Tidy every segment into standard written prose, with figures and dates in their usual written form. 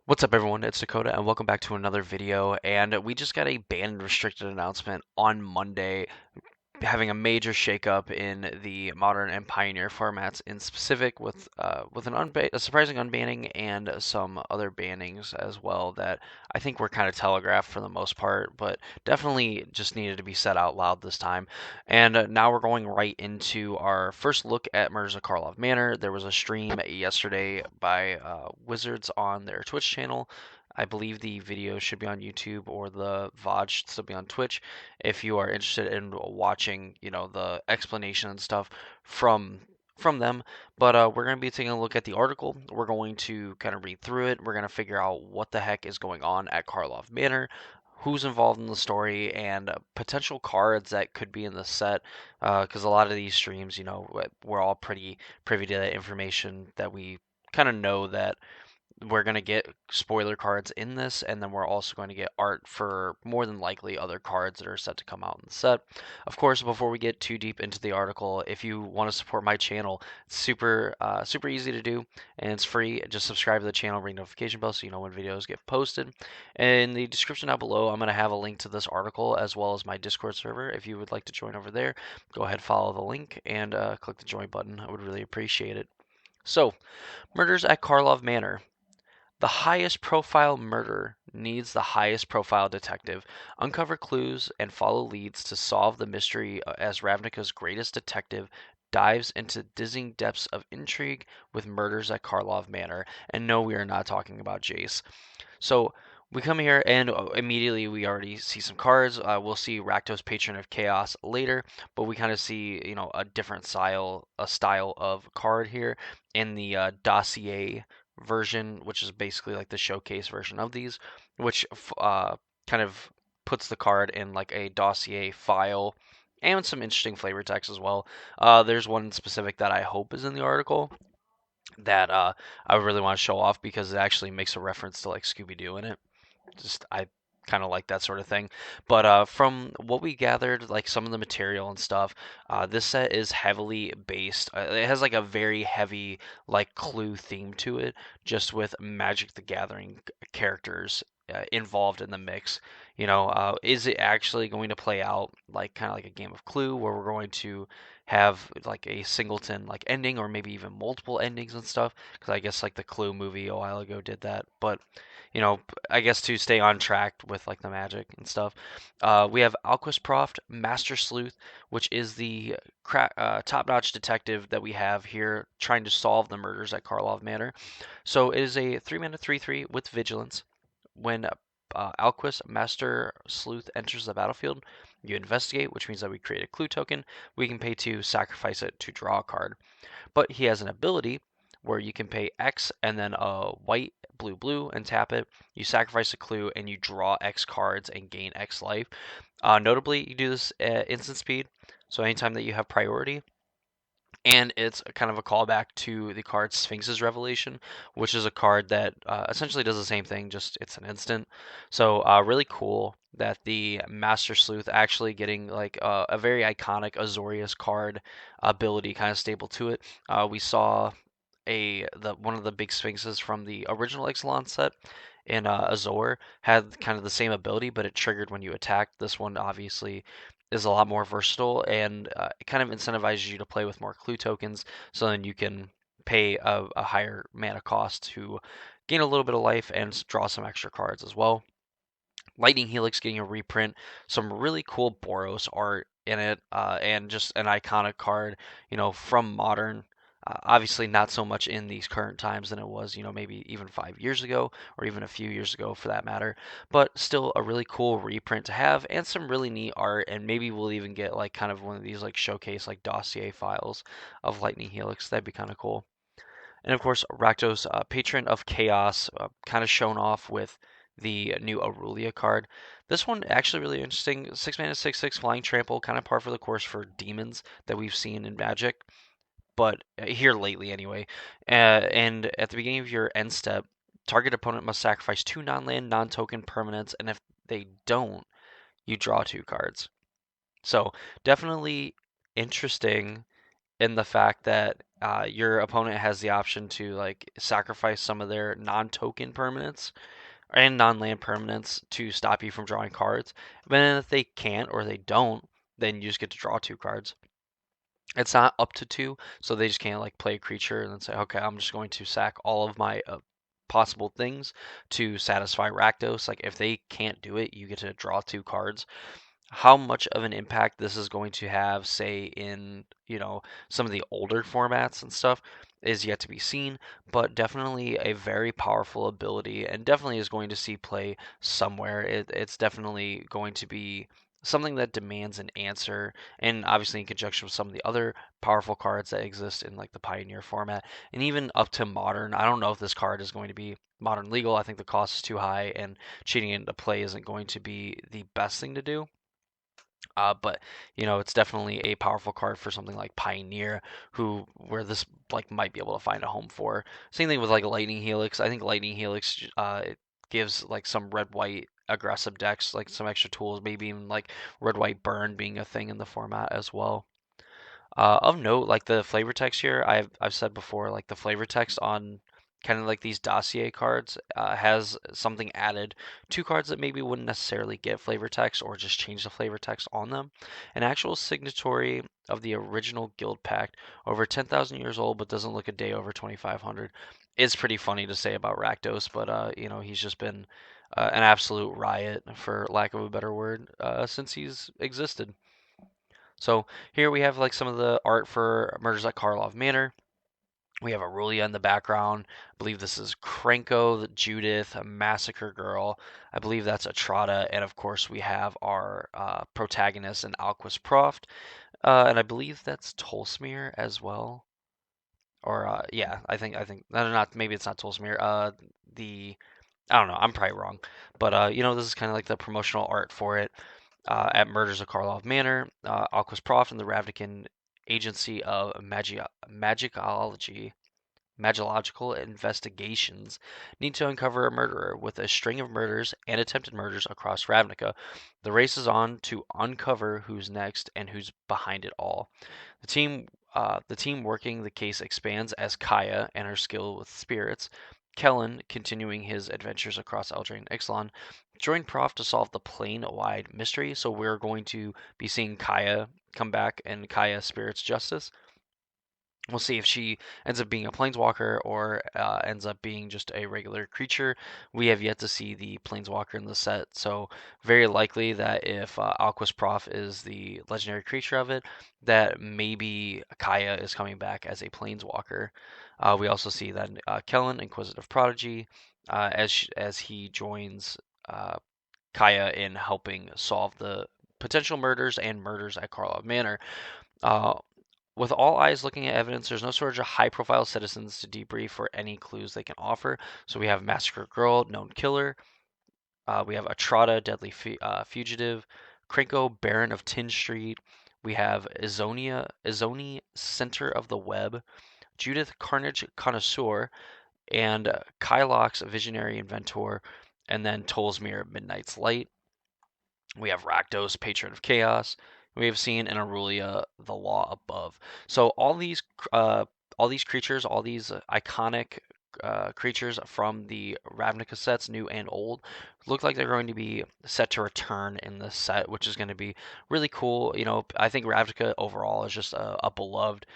What's up, everyone? It's Dakota, and welcome back to another video. And we just got a banned restricted announcement on Monday, having a major shakeup in the modern and pioneer formats, in specific with a surprising unbanning and some other bannings as well that I think were kind of telegraphed for the most part, but definitely just needed to be said out loud this time. And now we're going right into our first look at Murders of Karlov Manor. There was a stream yesterday by Wizards on their Twitch channel. I believe the video should be on YouTube, or the VOD should still be on Twitch if you are interested in watching, the explanation and stuff from them. But we're going to be taking a look at the article. We're going to kind of read through it. We're going to figure out what the heck is going on at Karlov Manor, who's involved in the story, and potential cards that could be in the set. Because a lot of these streams, we're all pretty privy to that information, that we kind of know that we're going to get spoiler cards in this, and then we're also going to get art for more than likely other cards that are set to come out in the set. Of course, before we get too deep into the article, if you want to support my channel, it's super easy to do, and it's free. Just subscribe to the channel, ring notification bell so you know when videos get posted. In the description down below, I'm going to have a link to this article as well as my Discord server. If you would like to join over there, go ahead, follow the link, and click the join button. I would really appreciate it. So, Murders at Karlov Manor. The highest profile murder needs the highest profile detective. Uncover clues and follow leads to solve the mystery as Ravnica's greatest detective dives into dizzying depths of intrigue with Murders at Karlov Manor. And no, we are not talking about Jace. So we come here and immediately we already see some cards. We'll see Rakdos, Patron of Chaos later, but we kind of see a different style of card here in the dossier version, which is basically like the showcase version of these, which kind of puts the card in like a dossier file and some interesting flavor text as well. There's one specific that I hope is in the article that I really want to show off because it actually makes a reference to like Scooby Doo in it. Just I kind of like that sort of thing. But from what we gathered, like some of the material and stuff, this set is heavily based. It has like a very heavy like Clue theme to it, just with Magic the Gathering characters involved in the mix. Is it actually going to play out like kind of like a game of Clue, where we're going to have like a singleton like ending, or maybe even multiple endings and stuff? Because I guess like the Clue movie a while ago did that, but you know, I guess to stay on track with like the magic and stuff. We have Alquist Proft, Master Sleuth, which is the top-notch detective that we have here trying to solve the murders at Karlov Manor. So it is a 3-mana 3/3 with vigilance. When Alquist Master Sleuth enters the battlefield, you investigate, which means that we create a clue token. We can pay to sacrifice it to draw a card. But he has an ability where you can pay X and then a white, blue, blue, and tap it. You sacrifice a clue and you draw X cards and gain X life. Notably, you do this at instant speed, so anytime that you have priority. And it's kind of a callback to the card Sphinx's Revelation, which is a card that essentially does the same thing, just it's an instant. So really cool that the Master Sleuth actually getting like a very iconic Azorius card ability kind of stable to it. We saw one of the big Sphinxes from the original Ixalan set in Azor had kind of the same ability, but it triggered when you attacked. This one obviously is a lot more versatile, and it kind of incentivizes you to play with more clue tokens, so then you can pay a higher mana cost to gain a little bit of life and draw some extra cards as well. Lightning Helix getting a reprint, some really cool Boros art in it, and just an iconic card, from Modern. Obviously, not so much in these current times than it was, maybe even 5 years ago, or even a few years ago for that matter. But still, a really cool reprint to have, and some really neat art. And maybe we'll even get like kind of one of these like showcase like dossier files of Lightning Helix. That'd be kind of cool. And of course, Rakdos, Patron of Chaos, kind of shown off with the new Aurelia card. This one actually really interesting. 6 mana, 6/6 flying trample, kind of par for the course for demons that we've seen in Magic, but here lately anyway. And at the beginning of your end step, target opponent must sacrifice 2 non-land, non-token permanents, and if they don't, you draw 2 cards. So definitely interesting in the fact that your opponent has the option to like sacrifice some of their non-token permanents and non-land permanents to stop you from drawing cards. But then if they can't or they don't, then you just get to draw 2 cards. It's not up to 2, so they just can't like play a creature and then say, okay, I'm just going to sack all of my possible things to satisfy Rakdos. Like if they can't do it, you get to draw 2 cards. How much of an impact this is going to have, say, in, some of the older formats and stuff, is yet to be seen, but definitely a very powerful ability and definitely is going to see play somewhere. It's definitely going to be something that demands an answer, and obviously in conjunction with some of the other powerful cards that exist in like the Pioneer format, and even up to Modern. I don't know if this card is going to be Modern legal. I think the cost is too high, and cheating into play isn't going to be the best thing to do. But it's definitely a powerful card for something like Pioneer, where this like might be able to find a home for. Same thing with like Lightning Helix. I think Lightning Helix it gives like some red white aggressive decks like some extra tools, maybe even like red white burn being a thing in the format as well. Of note, like the flavor text here, I've said before, like the flavor text on kind of like these dossier cards has something added. 2 cards that maybe wouldn't necessarily get flavor text or just change the flavor text on them. An actual signatory of the original Guild Pact, over 10,000 years old, but doesn't look a day over 2,500. Is pretty funny to say about Rakdos, but he's just been an absolute riot, for lack of a better word, since he's existed. So here we have like some of the art for Murders at Karlov Manor. We have Aurelia in the background. I believe this is Krenko, Judith, a Massacre Girl. I believe that's Atrada, and of course we have our protagonist and Alquist Proft, and I believe that's Tolsmir as well. Or yeah, I think no, not maybe it's not Tolsmir. The I don't know. I'm probably wrong, but this is kind of like the promotional art for it at Murders of Karlov Manor. Alquist Prof and the Ravnican Agency of Magicology, Magiological Investigations need to uncover a murderer with a string of murders and attempted murders across Ravnica. The race is on to uncover who's next and who's behind it all. The team working the case expands as Kaya and her skill with spirits. Kellen, continuing his adventures across Eldraine and Ixalan, join Prof to solve the plane-wide mystery. So we're going to be seeing Kaya come back and Kaya Spirits Justice. We'll see if she ends up being a planeswalker or ends up being just a regular creature. We have yet to see the planeswalker in the set, so very likely that if Alquist Prof is the legendary creature of it, that maybe Kaya is coming back as a planeswalker. We also see that Kellen, Inquisitive Prodigy, as he joins Kaya in helping solve the potential murders and murders at Karlov Manor. Uh, with all eyes looking at evidence, there's no shortage of high profile citizens to debrief for any clues they can offer. So we have Massacre Girl, known killer. We have Atrada, deadly fugitive. Krenko, Baron of Tin Street. We have Izoni, Center of the Web. Judith, Carnage Connoisseur. And Kylox, Visionary Inventor. And then Tolsmir, Midnight's Light. We have Rakdos, Patron of Chaos. We have seen in Aurelia the Law Above. So all these creatures, all these iconic creatures from the Ravnica sets, new and old, look like they're going to be set to return in this set, which is going to be really cool. I think Ravnica overall is just a beloved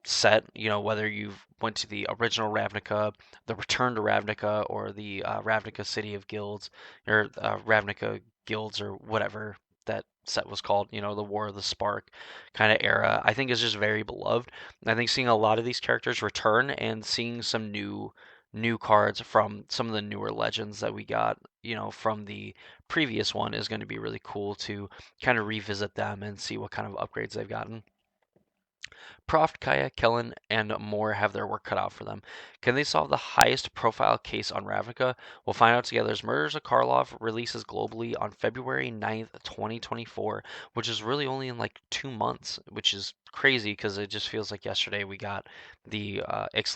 set, whether you've went to the original Ravnica, the Return to Ravnica, or the Ravnica City of Guilds, or Ravnica Guilds, or whatever that set was called, the War of the Spark kind of era. I think is just very beloved. I think seeing a lot of these characters return and seeing some new cards from some of the newer legends that we got, from the previous one is going to be really cool to kind of revisit them and see what kind of upgrades they've gotten. Proft, Kaya, Kellen, and more have their work cut out for them. Can they solve the highest profile case on Ravnica? We'll find out together as Murders of Karlov releases globally on February 9th, 2024, which is really only in like 2 months, which is crazy because it just feels like yesterday we got the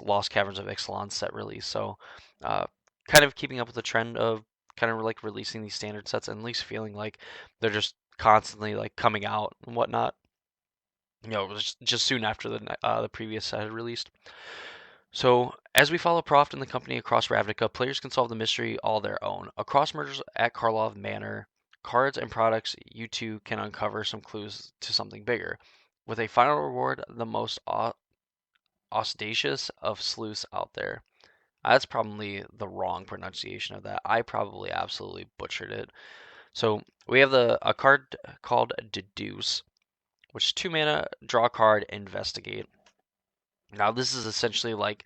Lost Caverns of Ixalan set release. So, uh, kind of keeping up with the trend of kind of like releasing these standard sets and at least feeling like they're just constantly like coming out and whatnot. It was just soon after the previous set had released. So, as we follow Proft and the company across Ravnica, players can solve the mystery all their own. Across murders at Karlov Manor, cards and products, you too can uncover some clues to something bigger. With a final reward, the most audacious of sleuths out there. That's probably the wrong pronunciation of that. I probably absolutely butchered it. So we have a card called Deduce, which is 2 mana, draw a card, investigate. Now, this is essentially like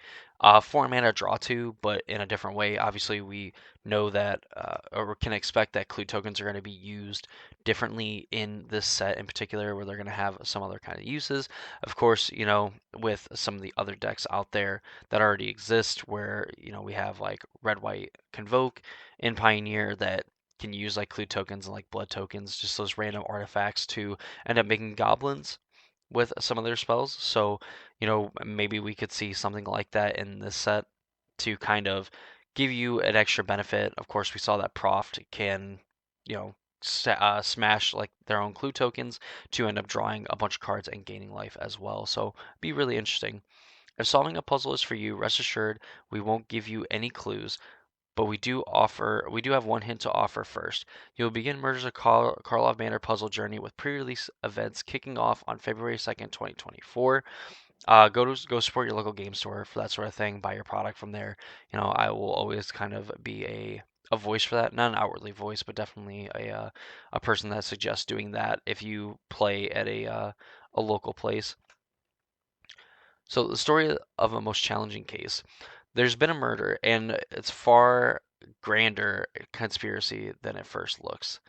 4 mana draw two, but in a different way. Obviously, we know that, or can expect that clue tokens are going to be used differently in this set in particular, where they're going to have some other kind of uses. Of course, with some of the other decks out there that already exist, where, we have like red, white, convoke in Pioneer that can use like clue tokens and like blood tokens, just those random artifacts to end up making goblins with some of their spells. So, maybe we could see something like that in this set to kind of give you an extra benefit. Of course, we saw that Proft can, smash like their own clue tokens to end up drawing a bunch of cards and gaining life as well. So, be really interesting. If solving a puzzle is for you, rest assured we won't give you any clues, but we do have one hint to offer first. You will begin Murders of Karlov Manor puzzle journey with pre-release events kicking off on February 2nd, 2024. Go support your local game store for that sort of thing. Buy your product from there. I will always kind of be a voice for that, not an outwardly voice, but definitely a person that suggests doing that if you play at a local place. So the story of a most challenging case. There's been a murder, and it's far grander conspiracy than it first looks.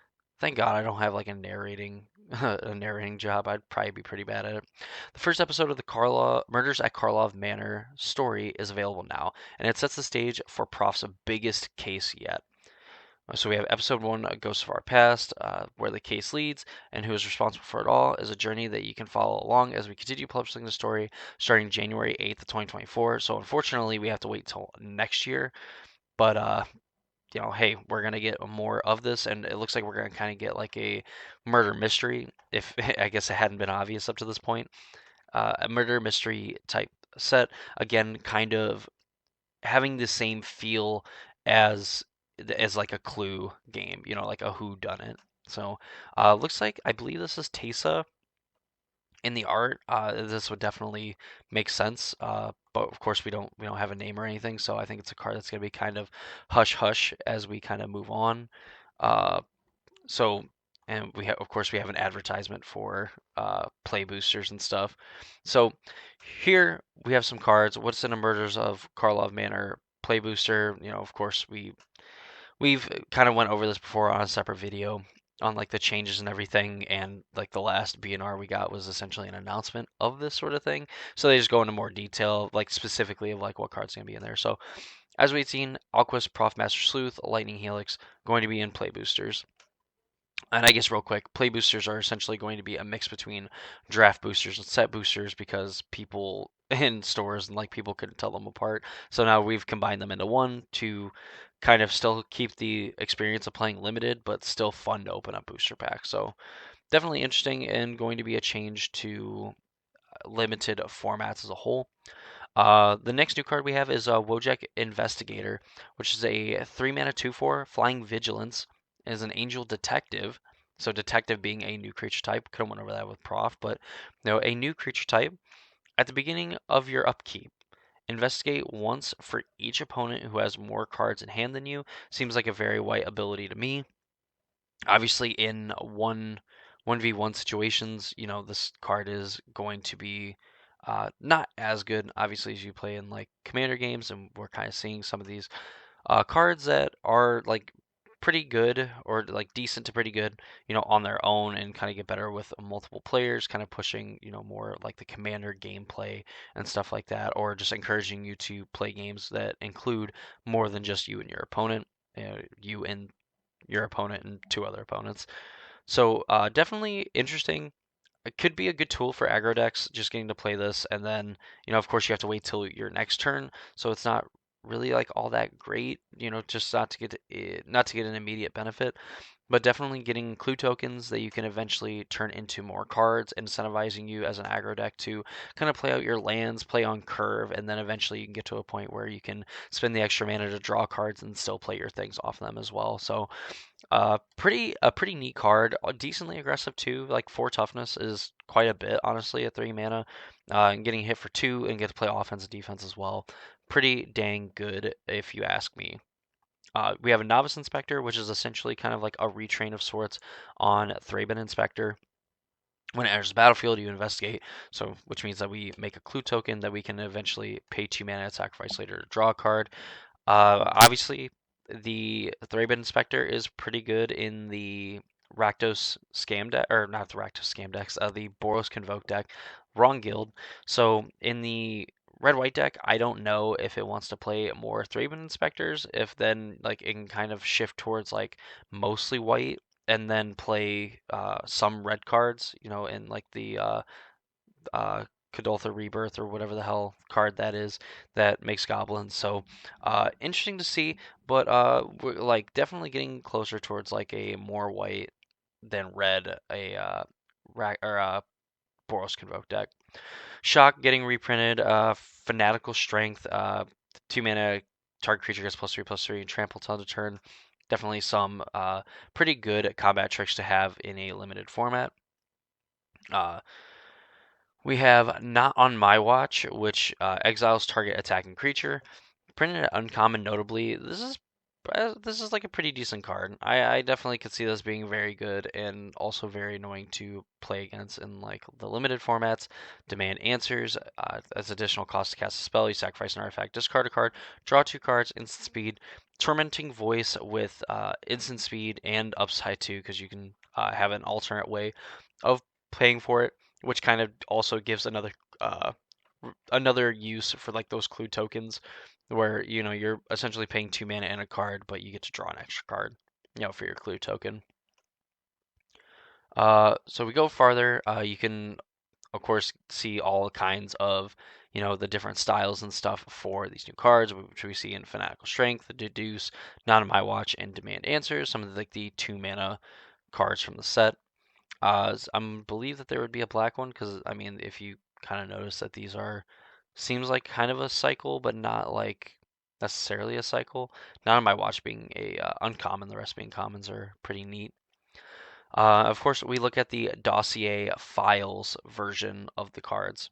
Thank God I don't have like a narrating a narrating job. I'd probably be pretty bad at it. The first episode of the Karlov Murders at Karlov Manor story is available now, and it sets the stage for Prof's biggest case yet. So we have episode one, Ghosts of Our Past, where the case leads and who is responsible for it all is a journey that you can follow along as we continue publishing the story starting January 8th of 2024. So unfortunately, we have to wait till next year. But hey, we're gonna get more of this, and it looks like we're gonna kind of get like a murder mystery. If I guess it hadn't been obvious up to this point, a murder mystery type set. Again, kind of having the same feel as like a Clue game, like a Who Done It. So looks like I believe this is Tesa in the art. This would definitely make sense. But of course we don't have a name or anything, so I think it's a card that's gonna be kind of hush hush as we kind of move on. Uh, so and of course we have an advertisement for play boosters and stuff. So here we have some cards. What's in the Murders of Karlov Manor play booster? Of course we've kind of went over this before on a separate video on like the changes and everything, and like the last BNR we got was essentially an announcement of this sort of thing. So they just go into more detail, like specifically of like what cards gonna be in there. So as we've seen, Alquist, Prof Master Sleuth, Lightning Helix going to be in play boosters. And I guess real quick, play boosters are essentially going to be a mix between draft boosters and set boosters because people in stores and like people couldn't tell them apart. So now we've combined them into one to kind of still keep the experience of playing limited, but still fun to open up booster packs. So definitely interesting and going to be a change to limited formats as a whole. The next new card we have is Wojek Investigator, which is a 3 mana 2/4 flying vigilance, is an angel detective. So detective being a new creature type. Could have went over that with Prof, but no, a new creature type. At the beginning of your upkeep, investigate once for each opponent who has more cards in hand than you. Seems like a very white ability to me. Obviously, in 1v1 situations, this card is going to be not as good, obviously, as you play in like commander games, and we're kind of seeing some of these cards that are like pretty good or like decent to pretty good, on their own and kind of get better with multiple players, kind of pushing, more like the commander gameplay and stuff like that, or just encouraging you to play games that include more than just you and your opponent, you and your opponent and two other opponents. So definitely interesting. It could be a good tool for aggro decks, just getting to play this, and then of course you have to wait till your next turn, so it's not really like all that great, just not to get an immediate benefit. But definitely getting clue tokens that you can eventually turn into more cards, incentivizing you as an aggro deck to kind of play out your lands, play on curve, and then eventually you can get to a point where you can spend the extra mana to draw cards and still play your things off them as well. So a pretty neat card, decently aggressive too. Like 4 toughness is quite a bit, honestly, at 3 mana. And getting hit for 2 and get to play offense and defense as well. Pretty dang good, if you ask me. We have a Novice Inspector, which is essentially kind of like a retrain of sorts on Thraben Inspector. When it enters the battlefield, you investigate, so which means that we make a clue token that we can eventually pay 2 mana and sacrifice later to draw a card. Obviously, the Thraben Inspector is pretty good in the Rakdos scam deck, or not the Rakdos scam decks, the Boros Convoke deck. Wrong guild. So in the red-white deck, I don't know if it wants to play more Thraben Inspectors, if then like it can kind of shift towards like mostly white and then play some red cards, in like the uh, Kadoltha Rebirth or whatever the hell card that is that makes goblins. So interesting to see, but we're like definitely getting closer towards like a more white than red Boros Convoke deck. Shock getting reprinted. Fanatical Strength. 2 mana target creature gets +3/+3 and trample till end of turn. Definitely some pretty good combat tricks to have in a limited format. Uh, We have Not on My Watch, which exiles target attacking creature. Printed at uncommon, notably, this is like a pretty decent card. I definitely could see this being very good and also very annoying to play against in like the limited formats. Demand answers as additional cost to cast a spell. You sacrifice an artifact, discard a card, draw 2 cards, instant speed. Tormenting Voice with instant speed and upside too, because you can have an alternate way of paying for it, which kind of also gives uh, another use for like those clue tokens where you're essentially paying 2 mana and a card, but you get to draw an extra card, for your clue token. So we go farther. You can of course see all kinds of the different styles and stuff for these new cards, which we see in Fanatical Strength, Deduce, Not on My Watch, and Demand Answers. Some of like the 2 mana cards from the set. I believe that there would be a black one because I mean, if you kind of notice that these are seems like kind of a cycle, but not like necessarily a cycle. Not on My Watch being a uncommon, the rest being commons are pretty neat. Of course, we look at the dossier files version of the cards.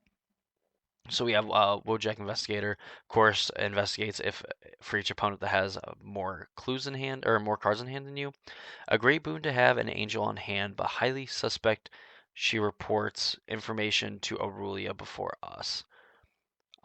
So we have Wojak Investigator, of course, investigates if for each opponent that has more clues in hand or more cards in hand than you. A great boon to have an angel on hand, but highly suspect she reports information to Aurelia before us.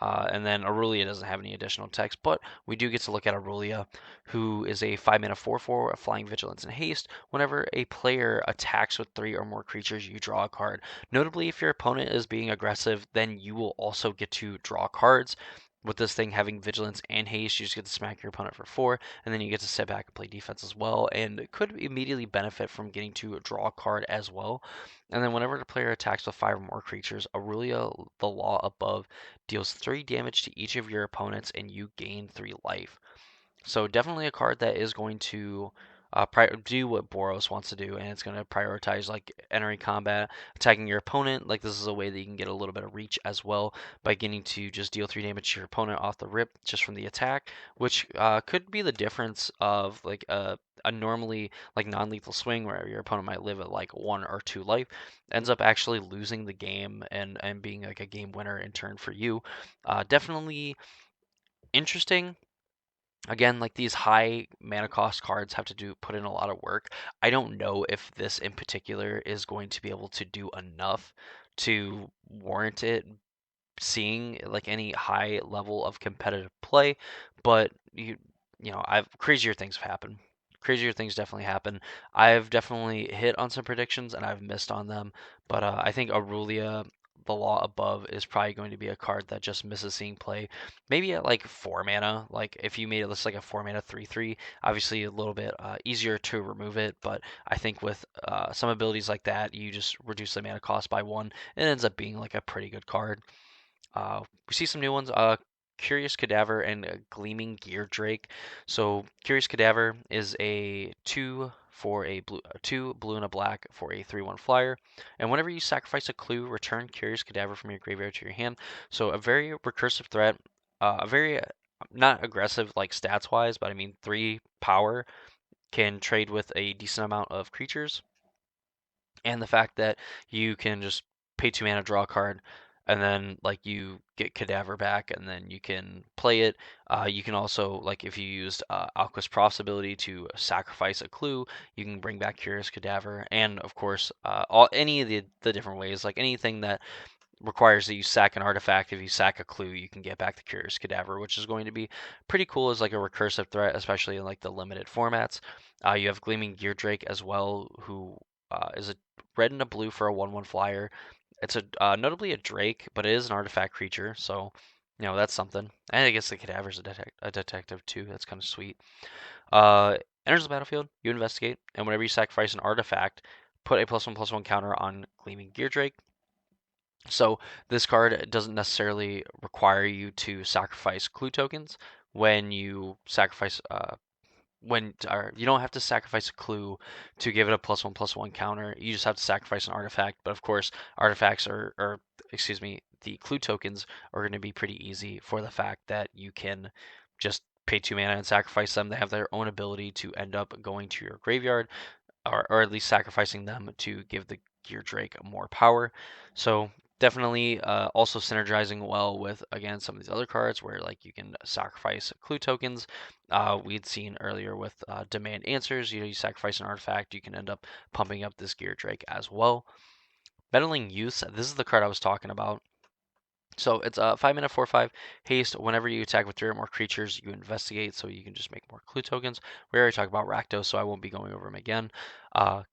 And then Aurelia doesn't have any additional text, but we do get to look at Aurelia, who is a 5 mana 4/4, flying vigilance and haste. Whenever a player attacks with 3 or more creatures, you draw a card. Notably, if your opponent is being aggressive, then you will also get to draw cards. With this thing having vigilance and haste, you just get to smack your opponent for 4, and then you get to sit back and play defense as well, and could immediately benefit from getting to draw a card as well. And then whenever the player attacks with 5 or more creatures, Aurelia, the law above, deals 3 damage to each of your opponents, and you gain 3 life. So definitely a card that is going to do what Boros wants to do, and it's going to prioritize like entering combat, attacking your opponent. Like this is a way that you can get a little bit of reach as well by getting to just deal 3 damage to your opponent off the rip just from the attack, which could be the difference of like a normally like non-lethal swing where your opponent might live at like 1 or 2 life, ends up actually losing the game and being like a game winner in turn for you. Definitely interesting. Again, like these high mana cost cards have to put in a lot of work. I don't know if this in particular is going to be able to do enough to warrant it seeing like any high level of competitive play, but I've crazier things have happened. Crazier things definitely happen. I've definitely hit on some predictions and I've missed on them, but I think Aurelia, the Law Above, is probably going to be a card that just misses seeing play. Maybe at like 4 mana. Like if you made it list like a 4 mana 3/3, obviously a little bit easier to remove it. But I think with some abilities like that, you just reduce the mana cost by 1. It ends up being like a pretty good card. We see some new ones. Curious Cadaver and Gleaming Gear Drake. So Curious Cadaver is a 2 for a blue, 2 blue and a black for a 3/1 flyer. And whenever you sacrifice a clue, return Curious Cadaver from your graveyard to your hand. So a very recursive threat, a very not aggressive like stats wise, but I mean 3 power can trade with a decent amount of creatures, and the fact that you can just pay 2 mana, draw a card, and then like you get Cadaver back, and then you can play it. You can also, like, if you used Alquist Prof's ability to sacrifice a clue, you can bring back Curious Cadaver, and of course, all any of the different ways, like anything that requires that you sack an artifact. If you sack a clue, you can get back the Curious Cadaver, which is going to be pretty cool as like a recursive threat, especially in like the limited formats. You have Gleaming Gear Drake as well, who is a red and a blue for a 1/1 flyer. It's a notably a Drake, but it is an artifact creature, so that's something. And I guess the Cadaver's a detective too. That's kind of sweet. Uh, Enters the battlefield, you investigate, and whenever you sacrifice an artifact, put a +1/+1 counter on Gleaming Gear Drake. So this card doesn't necessarily require you to sacrifice clue tokens when you sacrifice or you don't have to sacrifice a clue to give it a +1/+1 counter. You just have to sacrifice an artifact. But of course, artifacts or excuse me, the clue tokens are going to be pretty easy for the fact that you can just pay 2 mana and sacrifice them. They have their own ability to end up going to your graveyard, or at least sacrificing them to give the Gear Drake more power. So definitely also synergizing well with, again, some of these other cards where like you can sacrifice clue tokens. We'd seen earlier with Demand Answers, you sacrifice an artifact, you can end up pumping up this Gear Drake as well. Meddling Youth, this is the card I was talking about. So it's a 5 mana 4/5 haste. Whenever you attack with 3 or more creatures, you investigate, so you can just make more clue tokens. We already talked about Rakdos, so I won't be going over them again.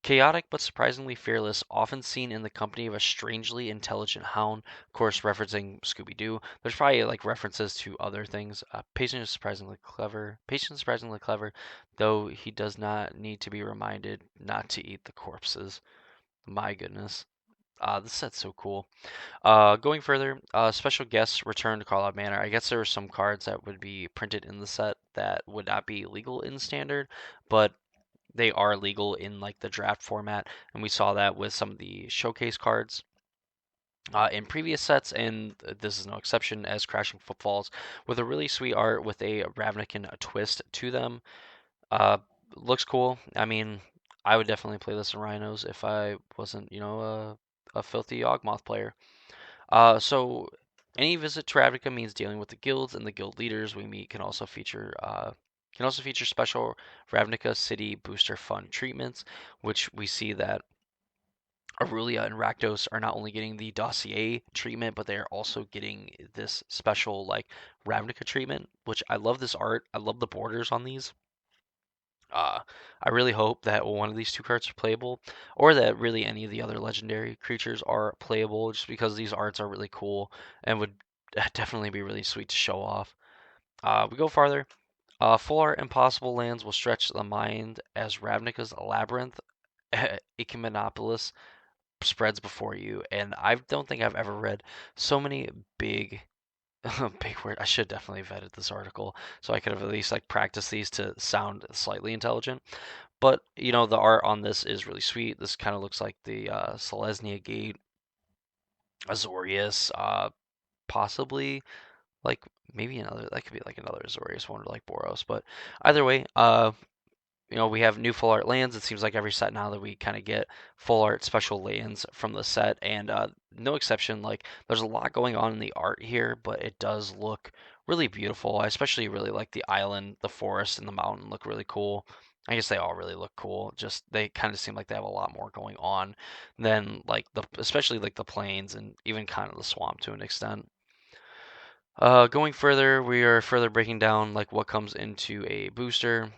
Chaotic but surprisingly fearless, often seen in the company of a strangely intelligent hound. Of course, referencing Scooby Doo. There's probably like references to other things. Patient is surprisingly clever. Patient is surprisingly clever, though he does not need to be reminded not to eat the corpses. My goodness. This set's so cool. Going further, special guests return to Karlov Manor. I guess there were some cards that would be printed in the set that would not be legal in standard, but they are legal in like the draft format, and we saw that with some of the showcase cards in previous sets, and this is no exception, as Crashing Footfalls, with a really sweet art with a Ravnican twist to them. Uh, Looks cool. I mean, I would definitely play this in Rhinos if I wasn't, a filthy Yawgmoth player. So any visit to Ravnica means dealing with the guilds, and the guild leaders we meet can also feature special Ravnica City Booster Fund treatments, which we see that Aurelia and Rakdos are not only getting the dossier treatment, but they are also getting this special like Ravnica treatment, which I love this art. I love the borders on these. I really hope that one of these two cards are playable, or that really any of the other legendary creatures are playable, just because these arts are really cool and would definitely be really sweet to show off. We go farther. Full art Impossible Lands will stretch the mind as Ravnica's Labyrinth Ecumenopolis spreads before you, and I don't think I've ever read so many big big word. I should definitely have vetted this article so I could have at least like practiced these to sound slightly intelligent. But the art on this is really sweet. This kind of looks like the Selesnya Gate, Azorius, possibly like maybe another that could be like another Azorius one or like Boros. But either way, we have new full art lands. It seems like every set now that we kind of get full art special lands from the set, and no exception. Like there's a lot going on in the art here, but it does look really beautiful. I especially really like the island, the forest, and the mountain look really cool. I guess they all really look cool. Just they kind of seem like they have a lot more going on than like especially like the plains and even kind of the swamp to an extent. Going further, we are further breaking down like what comes into a booster.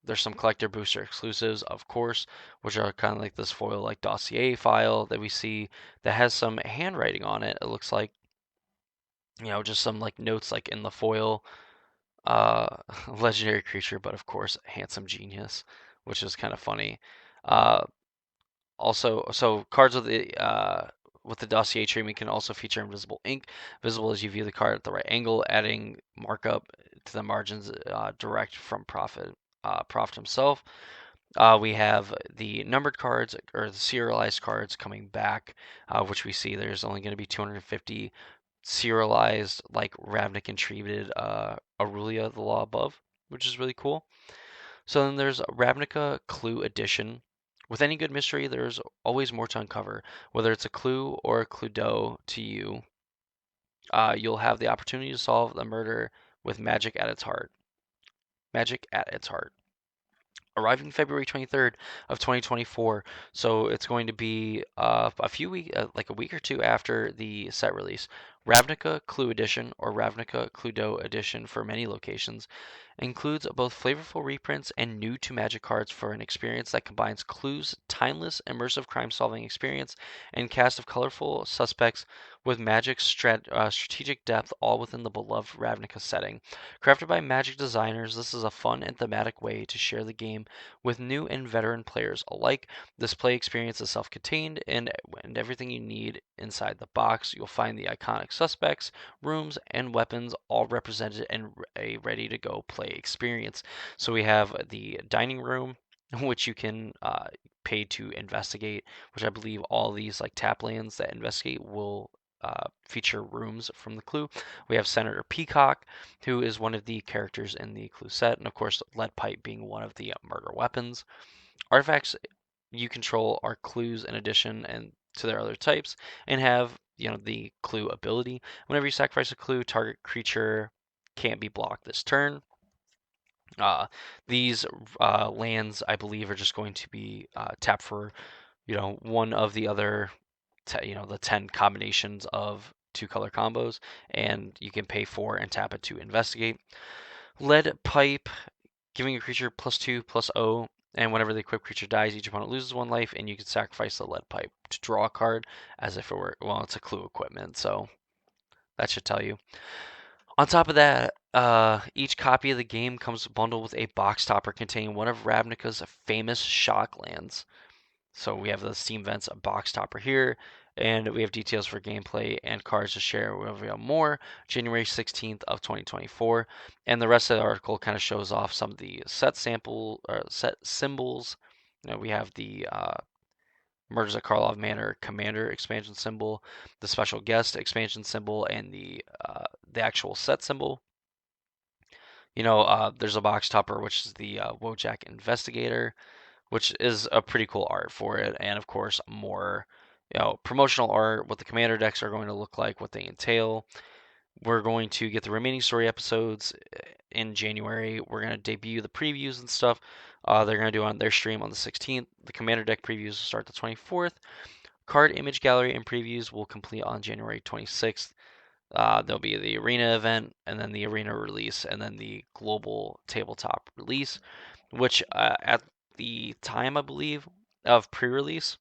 There's some collector booster exclusives, of course, which are kind of like this foil like dossier file that we see that has some handwriting on it. It looks like just some like notes like in the foil. Legendary creature, but of course handsome genius, which is kind of funny. Uh, Also, so cards with the dossier treatment can also feature invisible ink, visible as you view the card at the right angle, adding markup to the margins direct from Prophet himself. We have the numbered cards or the serialized cards coming back, which we see there's only going to be 250 serialized, like Ravnik and treated Aurelia, the Law Above, which is really cool. So then there's Ravnica Clue Edition. With any good mystery, there's always more to uncover. Whether it's a clue or a Cluedo to you, you'll have the opportunity to solve the murder with magic at its heart. Magic at its heart. Arriving February 23rd of 2024. So it's going to be a few week, like a week or two after the set release. Ravnica Clue Edition or Ravnica Cluedo Edition for many locations includes both flavorful reprints and new to Magic cards for an experience that combines Clue's timeless immersive crime-solving experience and cast of colorful suspects with Magic's strategic depth, all within the beloved Ravnica setting. Crafted by Magic designers, this is a fun and thematic way to share the game with new and veteran players alike. This play experience is self-contained and everything you need inside the box. You'll find the iconic suspects, rooms, and weapons all represented in a ready-to-go play experience. So we have the dining room, which you can pay to investigate, which I believe all these like tap lands that investigate will feature rooms from the Clue. We have Senator Peacock, who is one of the characters in the Clue set, and of course, lead pipe being one of the murder weapons. Artifacts you control are clues in addition and to their other types, and have the Clue ability. Whenever you sacrifice a Clue, target creature can't be blocked this turn. Uh, these lands, I believe, are just going to be tapped for one of the other the 10 combinations of two color combos, and you can pay for and tap it to investigate. Lead pipe, giving a creature +2/+0, and whenever the equipped creature dies, each opponent loses one life, and you can sacrifice the lead pipe to draw a card as if it were, well, it's a Clue equipment, so that should tell you. On top of that, each copy of the game comes bundled with a box topper containing one of Ravnica's famous shock lands. So we have the Steam Vents box topper here, and we have details for gameplay and cards to share. We'll reveal more January 16th of 2024, and the rest of the article kind of shows off some of the set sample or set symbols. We have the Murders at Karlov Manor Commander expansion symbol, the special guest expansion symbol, and the actual set symbol. There's a box topper which is the Wojak Investigator, which is a pretty cool art for it, and of course more promotional art, what the commander decks are going to look like, what they entail. We're going to get the remaining story episodes in January. We're going to debut the previews and stuff. They're going to do on their stream on the 16th. The commander deck previews will start the 24th. Card image gallery and previews will complete on January 26th. There'll be the arena event, and then the arena release, and then the global tabletop release, which at the time, I believe, of pre-release,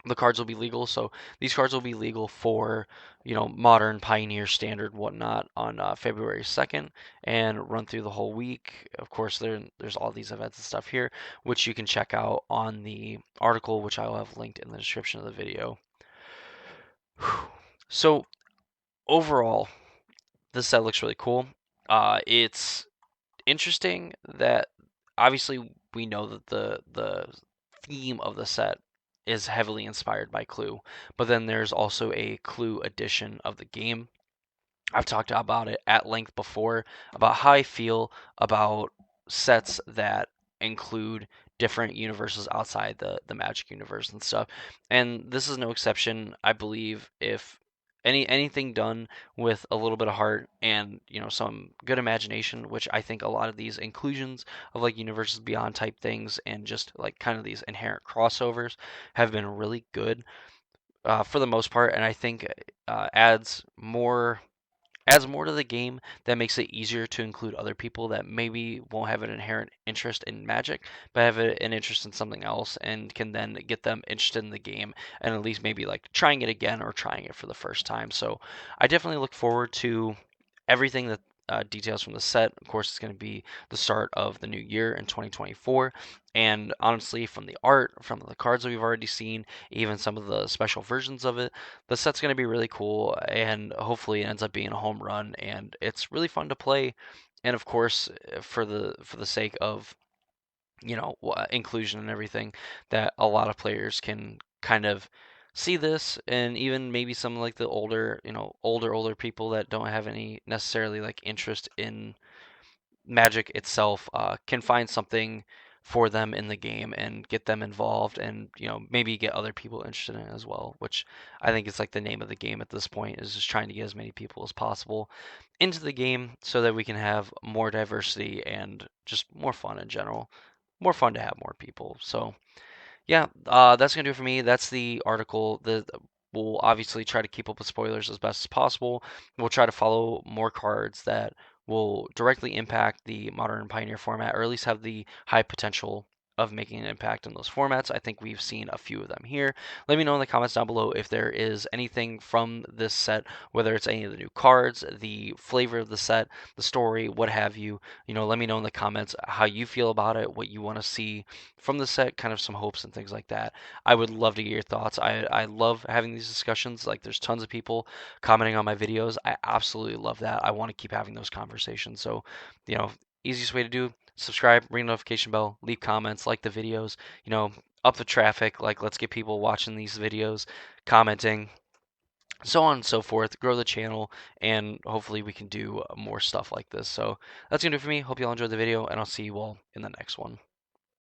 the cards will be legal. So these cards will be legal for, modern, pioneer, standard, whatnot on February 2nd and run through the whole week. Of course, there's all these events and stuff here, which you can check out on the article, which I will have linked in the description of the video. So overall, this set looks really cool. It's interesting that obviously we know that the theme of the set is heavily inspired by Clue, but then there's also a Clue edition of the game. I've talked about it at length before about how I feel about sets that include different universes outside the Magic universe and stuff. And this is no exception. I believe if anything done with a little bit of heart and some good imagination, which I think a lot of these inclusions of like universes beyond type things and just like kind of these inherent crossovers have been really good for the most part, and I think adds more to the game that makes it easier to include other people that maybe won't have an inherent interest in Magic, but have an interest in something else and can then get them interested in the game and at least maybe like trying it again or trying it for the first time. So I definitely look forward to everything that details from the set. Of course, it's going to be the start of the new year in 2024. And honestly, from the art, from the cards that we've already seen, even some of the special versions of it, the set's going to be really cool. And hopefully, it ends up being a home run. And it's really fun to play. And of course, for the sake of inclusion and everything, that a lot of players can kind of see this, and even maybe some like the older, older people that don't have any necessarily like interest in Magic itself, can find something for them in the game and get them involved, and maybe get other people interested in it as well, which I think is like the name of the game at this point, is just trying to get as many people as possible into the game so that we can have more diversity and just more fun in general. More fun to have more people. So yeah, that's gonna do it for me. That's the article. We'll obviously try to keep up with spoilers as best as possible. We'll try to follow more cards that will directly impact the Modern and Pioneer format, or at least have the high potential of making an impact in those formats. I think we've seen a few of them here. Let me know in the comments down below if there is anything from this set, whether it's any of the new cards, the flavor of the set, the story, what have you. Let me know in the comments how you feel about it, what you want to see from the set, kind of some hopes and things like that. I would love to get your thoughts. I love having these discussions. Like, there's tons of people commenting on my videos. I absolutely love that. I want to keep having those conversations. So, easiest way to do, subscribe, ring the notification bell, leave comments, like the videos, up the traffic. Like, let's get people watching these videos, commenting, so on and so forth, grow the channel, and hopefully we can do more stuff like this. So that's gonna do it for me. Hope you all enjoyed the video, and I'll see you all in the next one.